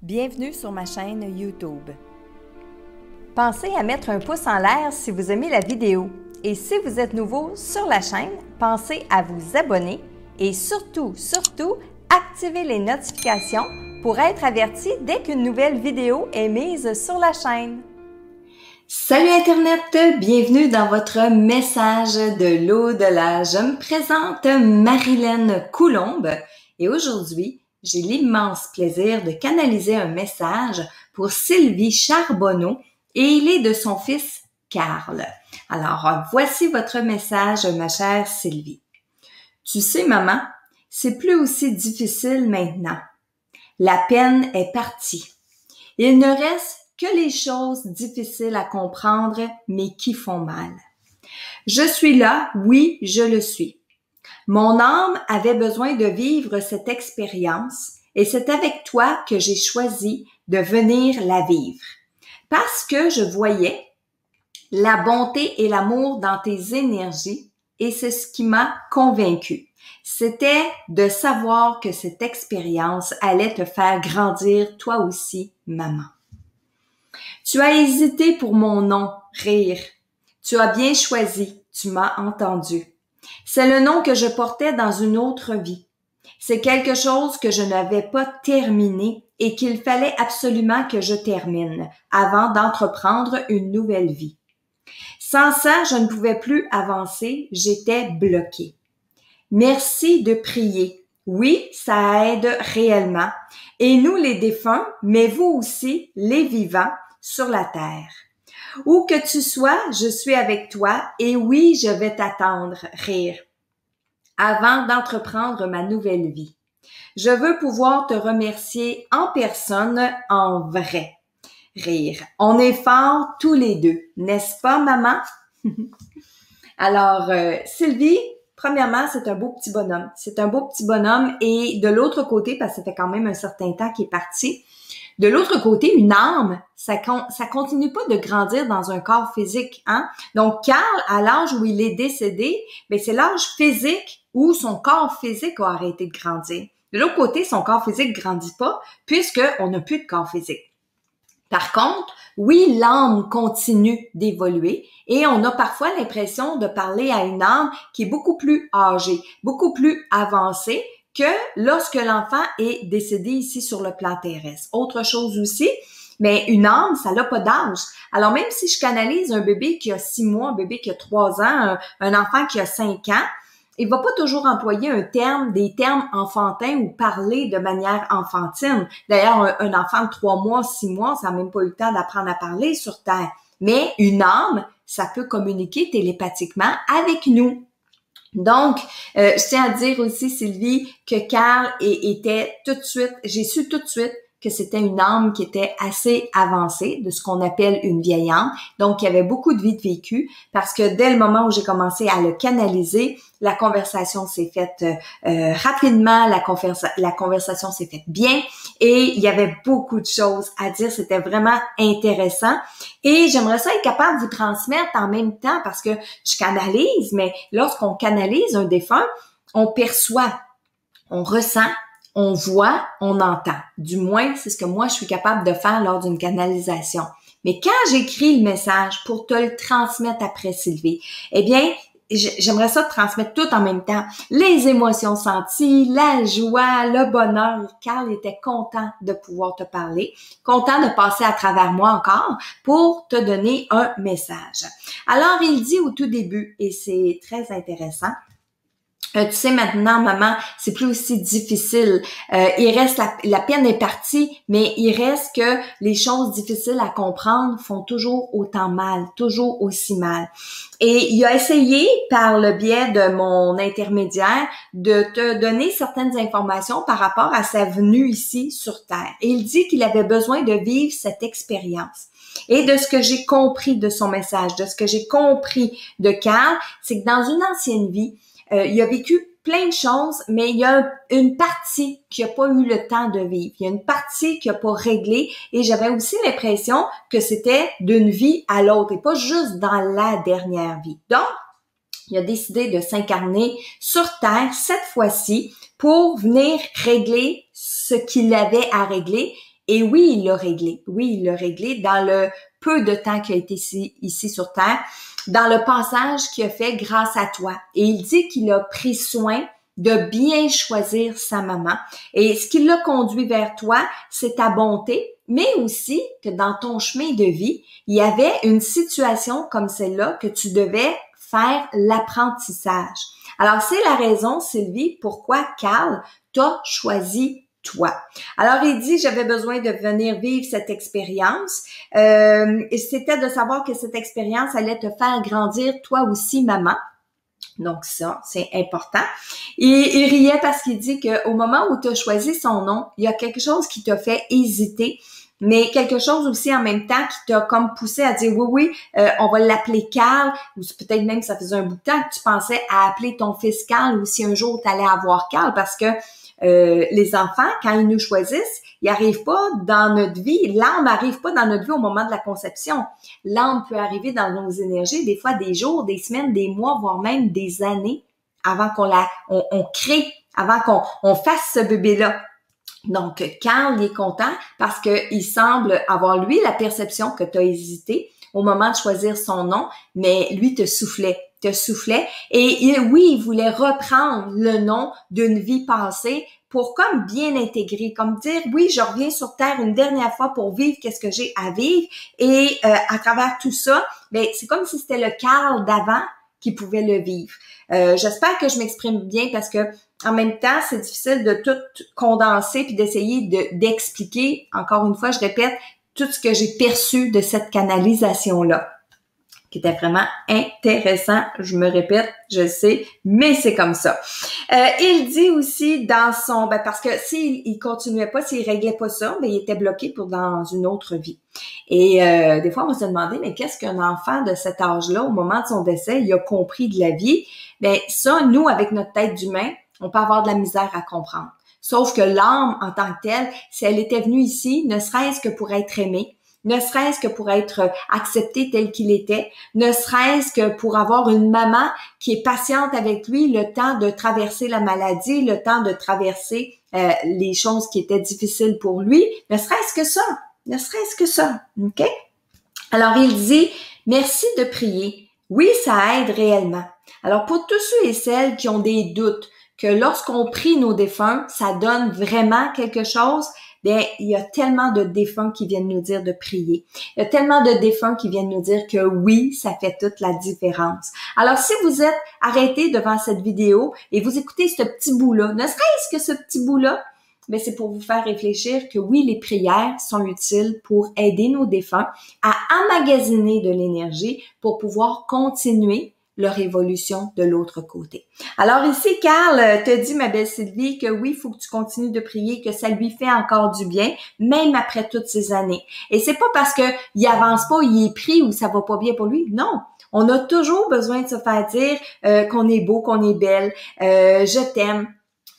Bienvenue sur ma chaîne YouTube. Pensez à mettre un pouce en l'air si vous aimez la vidéo. Et si vous êtes nouveau sur la chaîne, pensez à vous abonner et surtout, activez les notifications pour être averti dès qu'une nouvelle vidéo est mise sur la chaîne. Salut Internet, bienvenue dans votre message de l'au-delà. Je me présente Marilène Coulombe et aujourd'hui, j'ai l'immense plaisir de canaliser un message pour Sylvie Charbonneau et il est de son fils Carl. Alors, voici votre message, ma chère Sylvie. Tu sais, maman, c'est plus aussi difficile maintenant. La peine est partie. Il ne reste que les choses difficiles à comprendre, mais qui font mal. Je suis là, oui, je le suis. Mon âme avait besoin de vivre cette expérience et c'est avec toi que j'ai choisi de venir la vivre. Parce que je voyais la bonté et l'amour dans tes énergies et c'est ce qui m'a convaincue. C'était de savoir que cette expérience allait te faire grandir toi aussi, maman. Tu as hésité pour mon nom, rire. Tu as bien choisi, tu m'as entendu. C'est le nom que je portais dans une autre vie. C'est quelque chose que je n'avais pas terminé et qu'il fallait absolument que je termine avant d'entreprendre une nouvelle vie. Sans ça, je ne pouvais plus avancer, j'étais bloquée. Merci de prier. Oui, ça aide réellement. Et nous les défunts, mais vous aussi, les vivants, sur la terre. Où que tu sois, je suis avec toi et oui, je vais t'attendre, rire, avant d'entreprendre ma nouvelle vie. Je veux pouvoir te remercier en personne, en vrai, rire. On est forts tous les deux, n'est-ce pas, maman? Alors, Sylvie, premièrement, c'est un beau petit bonhomme. C'est un beau petit bonhomme et de l'autre côté, parce que ça fait quand même un certain temps qu'il est parti, de l'autre côté, une âme, ça continue pas de grandir dans un corps physique, hein? Donc, Carl, à l'âge où il est décédé, ben c'est l'âge physique où son corps physique a arrêté de grandir. De l'autre côté, son corps physique grandit pas puisqu'on n'a plus de corps physique. Par contre, oui, l'âme continue d'évoluer et on a parfois l'impression de parler à une âme qui est beaucoup plus âgée, beaucoup plus avancée, que lorsque l'enfant est décédé ici sur le plan terrestre. Autre chose aussi, mais une âme, ça n'a pas d'âge. Alors même si je canalise un bébé qui a 6 mois, un bébé qui a 3 ans, un enfant qui a 5 ans, il va pas toujours employer des termes enfantins ou parler de manière enfantine. D'ailleurs, un enfant de 3 mois, 6 mois, ça n'a même pas eu le temps d'apprendre à parler sur Terre. Mais une âme, ça peut communiquer télépathiquement avec nous. Donc, je tiens à dire aussi, Sylvie, que Carl était tout de suite, j'ai su tout de suite que c'était une âme qui était assez avancée, de ce qu'on appelle une vieille âme. Donc, il y avait beaucoup de vie de vécu parce que dès le moment où j'ai commencé à le canaliser, la conversation s'est faite rapidement, la conversation s'est faite bien et il y avait beaucoup de choses à dire. C'était vraiment intéressant et j'aimerais ça être capable de vous transmettre en même temps parce que je canalise, mais lorsqu'on canalise un défunt, on perçoit, on ressent, on voit, on entend. Du moins, c'est ce que moi, je suis capable de faire lors d'une canalisation. Mais quand j'écris le message pour te le transmettre après, Sylvie, eh bien, j'aimerais ça te transmettre tout en même temps. Les émotions senties, la joie, le bonheur. Carl était content de pouvoir te parler, content de passer à travers moi encore pour te donner un message. Alors, il dit au tout début, et c'est très intéressant, tu sais, maintenant, maman, c'est plus aussi difficile. Il reste la peine est partie, mais il reste que les choses difficiles à comprendre font toujours autant mal, toujours aussi mal. Et il a essayé, par le biais de mon intermédiaire, de te donner certaines informations par rapport à sa venue ici sur Terre. Et il dit qu'il avait besoin de vivre cette expérience. Et de ce que j'ai compris de son message, de ce que j'ai compris de Carl, c'est que dans une ancienne vie, il a vécu plein de choses, mais il y a une partie qui n'a pas eu le temps de vivre. Il y a une partie qui n'a pas réglé et j'avais aussi l'impression que c'était d'une vie à l'autre et pas juste dans la dernière vie. Donc, il a décidé de s'incarner sur Terre cette fois-ci pour venir régler ce qu'il avait à régler Et oui, il l'a réglé. Oui, il l'a réglé dans le peu de temps qu'il a été ici sur Terre, dans le passage qu'il a fait grâce à toi. Et il dit qu'il a pris soin de bien choisir sa maman. Et ce qui l'a conduit vers toi, c'est ta bonté, mais aussi que dans ton chemin de vie, il y avait une situation comme celle-là que tu devais faire l'apprentissage. Alors, c'est la raison, Sylvie, pourquoi Carl t'a choisi toi. Alors, il dit, j'avais besoin de venir vivre cette expérience. Et c'était de savoir que cette expérience allait te faire grandir toi aussi, maman. Donc ça, c'est important. Et il riait parce qu'il dit qu'au moment où tu as choisi son nom, il y a quelque chose qui t'a fait hésiter, mais quelque chose aussi en même temps qui t'a comme poussé à dire oui, on va l'appeler Carl, ou peut-être même ça faisait un bout de temps que tu pensais à appeler ton fils Carl, ou si un jour tu allais avoir Carl, parce que les enfants, quand ils nous choisissent, ils n'arrivent pas dans notre vie. L'âme n'arrive pas dans notre vie au moment de la conception. L'âme peut arriver dans nos énergies, des fois des jours, des semaines, des mois, voire même des années avant qu'on on crée, avant qu'on fasse ce bébé-là. Donc, Carl, il est content parce qu'il semble avoir, lui, la perception que tu as hésité au moment de choisir son nom, mais lui te soufflait. Et oui, il voulait reprendre le nom d'une vie passée pour comme bien intégrer, comme dire, oui, je reviens sur Terre une dernière fois pour vivre qu'est-ce que j'ai à vivre, et à travers tout ça, ben c'est comme si c'était le Carl d'avant qui pouvait le vivre. J'espère que je m'exprime bien parce que en même temps, c'est difficile de tout condenser puis d'essayer d'expliquer, encore une fois, je répète, tout ce que j'ai perçu de cette canalisation-là, qui était vraiment intéressant. Je me répète, je sais, mais c'est comme ça. Il dit aussi dans son... parce que s'il continuait pas, s'il réglait pas ça, il était bloqué pour dans une autre vie. Et des fois, on se demandait, mais qu'est-ce qu'un enfant de cet âge-là, au moment de son décès, il a compris de la vie? Bien, ça, nous, avec notre tête d'humain, on peut avoir de la misère à comprendre. Sauf que l'âme, en tant que telle, si elle était venue ici, ne serait-ce que pour être aimée, ne serait-ce que pour être accepté tel qu'il était, ne serait-ce que pour avoir une maman qui est patiente avec lui le temps de traverser la maladie, le temps de traverser les choses qui étaient difficiles pour lui, ne serait-ce que ça, OK? Alors, il dit, merci de prier. Oui, ça aide réellement. Alors, pour tous ceux et celles qui ont des doutes, que lorsqu'on prie nos défunts, ça donne vraiment quelque chose, bien, il y a tellement de défunts qui viennent nous dire de prier. Il y a tellement de défunts qui viennent nous dire que oui, ça fait toute la différence. Alors, si vous êtes arrêté devant cette vidéo et vous écoutez ce petit bout-là, ne serait-ce que ce petit bout-là, mais c'est pour vous faire réfléchir que oui, les prières sont utiles pour aider nos défunts à emmagasiner de l'énergie pour pouvoir continuer leur évolution de l'autre côté. Alors ici, Carl te dit, ma belle Sylvie, que oui, il faut que tu continues de prier, que ça lui fait encore du bien, même après toutes ces années. Et c'est pas parce que il avance pas, il est pris ou ça va pas bien pour lui. Non. On a toujours besoin de se faire dire qu'on est beau, qu'on est belle, je t'aime.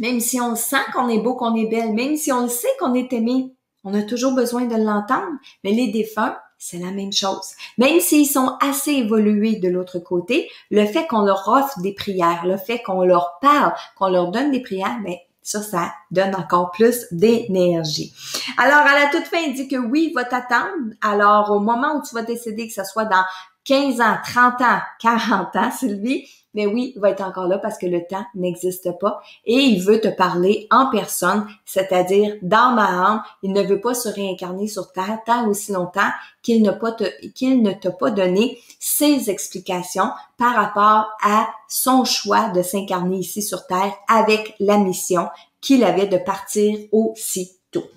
Même si on sent qu'on est beau, qu'on est belle, même si on le sait qu'on est aimé, on a toujours besoin de l'entendre. Mais les défunts, c'est la même chose. Même s'ils sont assez évolués de l'autre côté, le fait qu'on leur offre des prières, le fait qu'on leur parle, qu'on leur donne des prières, mais ça donne encore plus d'énergie. Alors, à la toute fin, il dit que oui, il va t'attendre. Alors, au moment où tu vas décider, que ce soit dans 15 ans, 30 ans, 40 ans, Sylvie, mais oui, il va être encore là parce que le temps n'existe pas et il veut te parler en personne, c'est-à-dire dans ma âme. Il ne veut pas se réincarner sur Terre tant aussi longtemps qu'il ne t'a pas donné ses explications par rapport à son choix de s'incarner ici sur Terre avec la mission qu'il avait de partir aussitôt.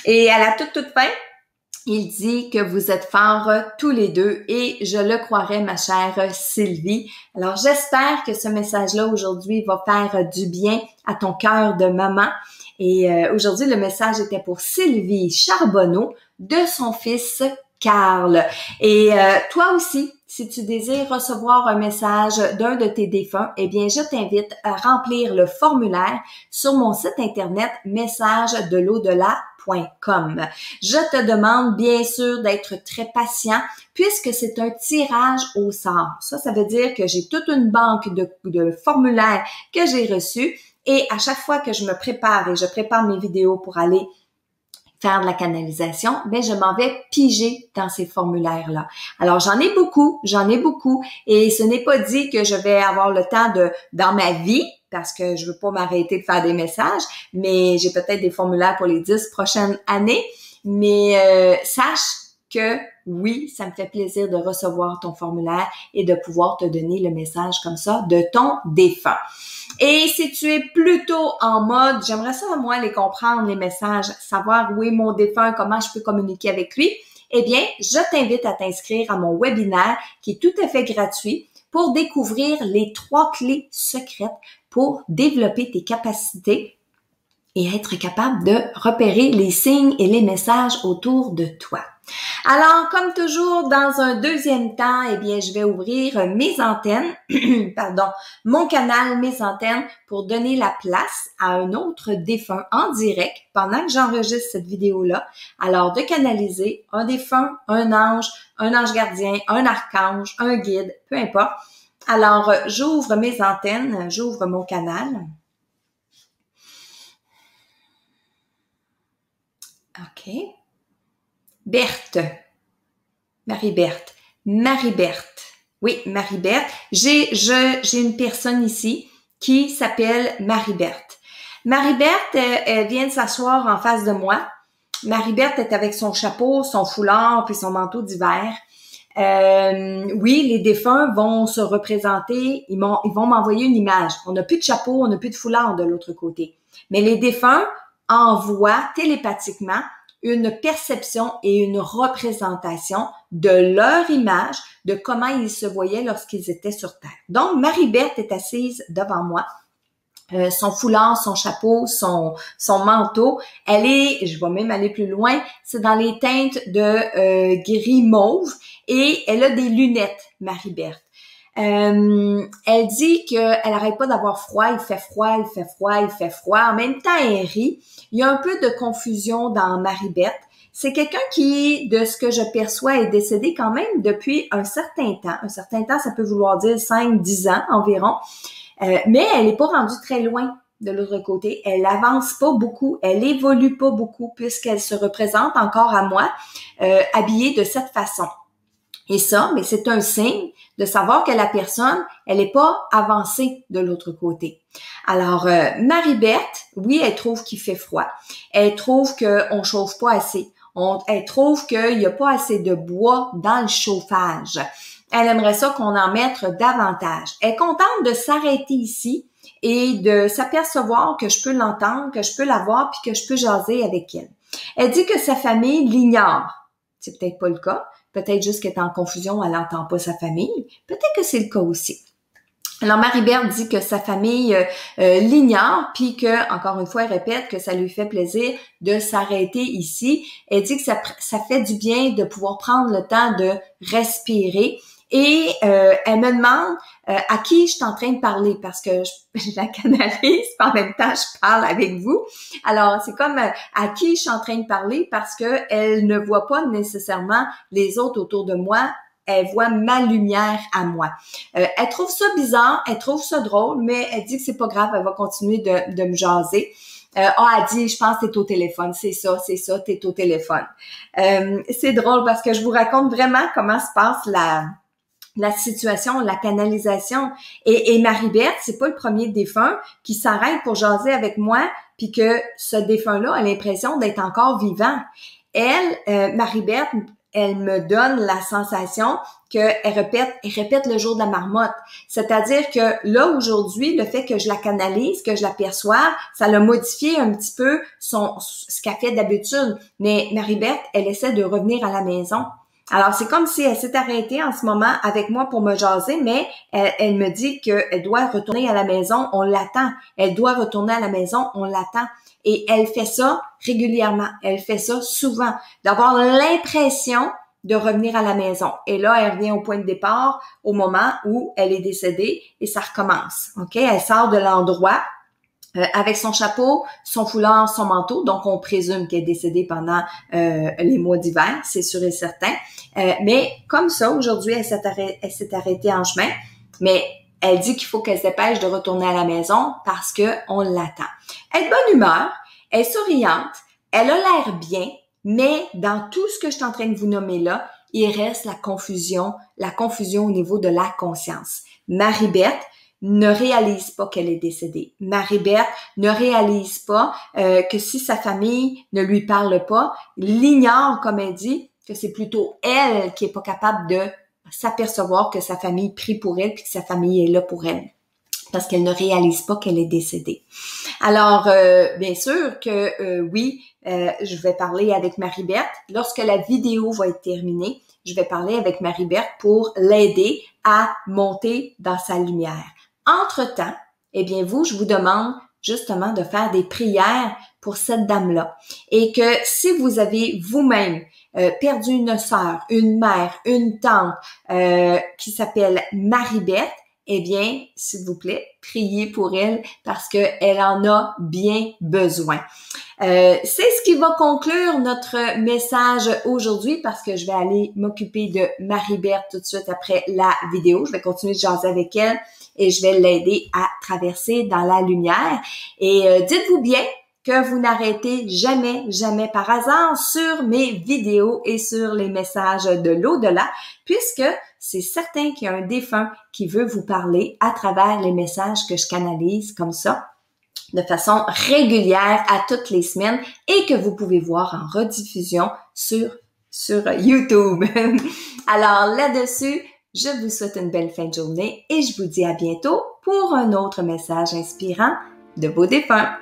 Et à la toute fin, il dit que vous êtes forts tous les deux et je le croirais, ma chère Sylvie. Alors, j'espère que ce message-là aujourd'hui va faire du bien à ton cœur de maman. Et aujourd'hui, le message était pour Sylvie Charbonneau de son fils Carl. Et toi aussi, si tu désires recevoir un message d'un de tes défunts, eh bien, je t'invite à remplir le formulaire sur mon site internet messagedelau-delà.com. Je te demande bien sûr d'être très patient puisque c'est un tirage au sort. Ça veut dire que j'ai toute une banque de formulaires que j'ai reçus et à chaque fois que je me prépare et je prépare mes vidéos pour aller faire de la canalisation, ben je m'en vais piger dans ces formulaires-là. Alors, j'en ai beaucoup, et ce n'est pas dit que je vais avoir le temps dans ma vie, parce que je veux pas m'arrêter de faire des messages, mais j'ai peut-être des formulaires pour les 10 prochaines années, mais sache que oui, ça me fait plaisir de recevoir ton formulaire et de pouvoir te donner le message comme ça de ton défunt. Et si tu es plutôt en mode, j'aimerais ça, moi, les comprendre, les messages, savoir où est mon défunt, comment je peux communiquer avec lui, eh bien, je t'invite à t'inscrire à mon webinaire qui est tout à fait gratuit pour découvrir les 3 clés secrètes pour développer tes capacités et être capable de repérer les signes et les messages autour de toi. Alors, comme toujours, dans un deuxième temps, eh bien, je vais ouvrir mes antennes, mon canal, mes antennes, pour donner la place à un autre défunt en direct pendant que j'enregistre cette vidéo-là. Alors, de canaliser un défunt, un ange gardien, un archange, un guide, peu importe. Alors, j'ouvre mes antennes, j'ouvre mon canal. OK. Berthe. Marie-Berthe. Oui, Marie-Berthe. J'ai une personne ici qui s'appelle Marie-Berthe. Marie-Berthe, elle vient de s'asseoir en face de moi. Marie-Berthe est avec son chapeau, son foulard puis son manteau d'hiver. Oui, les défunts vont se représenter, ils vont m'envoyer une image. On n'a plus de chapeau, on n'a plus de foulard de l'autre côté. Mais les défunts envoient télépathiquement une perception et une représentation de leur image, de comment ils se voyaient lorsqu'ils étaient sur Terre. Donc, Marie-Berthe est assise devant moi. Son foulard, son chapeau, son manteau, je vais même aller plus loin, c'est dans les teintes de gris mauve et elle a des lunettes, Marie-Berthe. Elle dit qu'elle n'arrête pas d'avoir froid, il fait froid. En même temps, elle rit. Il y a un peu de confusion dans Marie-Berthe. C'est quelqu'un qui, de ce que je perçois, est décédé quand même depuis un certain temps. Un certain temps, ça peut vouloir dire 5-10 ans environ. Mais elle n'est pas rendue très loin de l'autre côté. Elle avance pas beaucoup, elle évolue pas beaucoup puisqu'elle se représente encore à moi habillée de cette façon. Et ça, mais c'est un signe de savoir que la personne, elle n'est pas avancée de l'autre côté. Alors, Marie-Berthe, oui, elle trouve qu'il fait froid. Elle trouve qu'on chauffe pas assez. Elle trouve qu'il n'y a pas assez de bois dans le chauffage. Elle aimerait ça qu'on en mette davantage. Elle est contente de s'arrêter ici et de s'apercevoir que je peux l'entendre, que je peux la voir puis que je peux jaser avec elle. Elle dit que sa famille l'ignore. C'est peut-être pas le cas. Peut-être juste qu'elle est en confusion, elle n'entend pas sa famille. Peut-être que c'est le cas aussi. Alors, Marie-Berthe dit que sa famille l'ignore, puis que, encore une fois, elle répète que ça lui fait plaisir de s'arrêter ici. Elle dit que ça fait du bien de pouvoir prendre le temps de respirer. Et elle me demande à qui je suis en train de parler parce que je la canalise, puis en même temps, je parle avec vous. Alors, c'est comme à qui je suis en train de parler parce que elle ne voit pas nécessairement les autres autour de moi. Elle voit ma lumière à moi. Elle trouve ça bizarre, elle trouve ça drôle, mais elle dit que c'est pas grave, elle va continuer de me jaser. Elle dit, je pense que t'es au téléphone. C'est ça, t'es au téléphone. C'est drôle parce que je vous raconte vraiment comment se passe la situation, la canalisation. Et Marie-Berthe, c'est pas le premier défunt qui s'arrête pour jaser avec moi, puis que ce défunt-là a l'impression d'être encore vivant. Elle, Marie-Berthe, elle me donne la sensation qu'elle répète le jour de la marmotte. C'est-à-dire que là, aujourd'hui, le fait que je la canalise, que je la perçoive, ça l'a modifié un petit peu ce qu'elle fait d'habitude. Mais Marie-Berthe, elle essaie de revenir à la maison. Alors, c'est comme si elle s'est arrêtée en ce moment avec moi pour me jaser, mais elle me dit qu'elle doit retourner à la maison, on l'attend. Elle doit retourner à la maison, on l'attend. Et elle fait ça régulièrement. Elle fait ça souvent. D'avoir l'impression de revenir à la maison. Et là, elle revient au point de départ au moment où elle est décédée et ça recommence. OK? Elle sort de l'endroit avec son chapeau, son foulard, son manteau. Donc, on présume qu'elle est décédée pendant les mois d'hiver, c'est sûr et certain. Mais comme ça, aujourd'hui, elle s'est arrêtée en chemin. Mais elle dit qu'il faut qu'elle se dépêche de retourner à la maison parce que on l'attend. Elle est de bonne humeur, elle est souriante, elle a l'air bien, mais dans tout ce que je suis en train de vous nommer là, il reste la confusion au niveau de la conscience. Marie-Berthe ne réalise pas qu'elle est décédée. Marie-Berthe ne réalise pas que si sa famille ne lui parle pas, l'ignore, comme elle dit, que c'est plutôt elle qui est pas capable de s'apercevoir que sa famille prie pour elle puis que sa famille est là pour elle. Parce qu'elle ne réalise pas qu'elle est décédée. Alors, bien sûr que oui, je vais parler avec Marie-Berthe. Lorsque la vidéo va être terminée, je vais parler avec Marie-Berthe pour l'aider à monter dans sa lumière. Entre-temps, eh bien vous, je vous demande justement de faire des prières pour cette dame-là. Et que si vous avez vous-même perdu une sœur, une mère, une tante qui s'appelle Marie-Berthe, eh bien, s'il vous plaît, priez pour elle parce qu'elle en a bien besoin. C'est ce qui va conclure notre message aujourd'hui parce que je vais aller m'occuper de Marie-Berthe tout de suite après la vidéo. Je vais continuer de jaser avec elle et je vais l'aider à traverser dans la lumière. Et dites-vous bien que vous n'arrêtez jamais, jamais par hasard sur mes vidéos et sur les messages de l'au-delà, puisque c'est certain qu'il y a un défunt qui veut vous parler à travers les messages que je canalise comme ça, de façon régulière à toutes les semaines et que vous pouvez voir en rediffusion sur YouTube. Alors là-dessus, je vous souhaite une belle fin de journée et je vous dis à bientôt pour un autre message inspirant de vos défunts.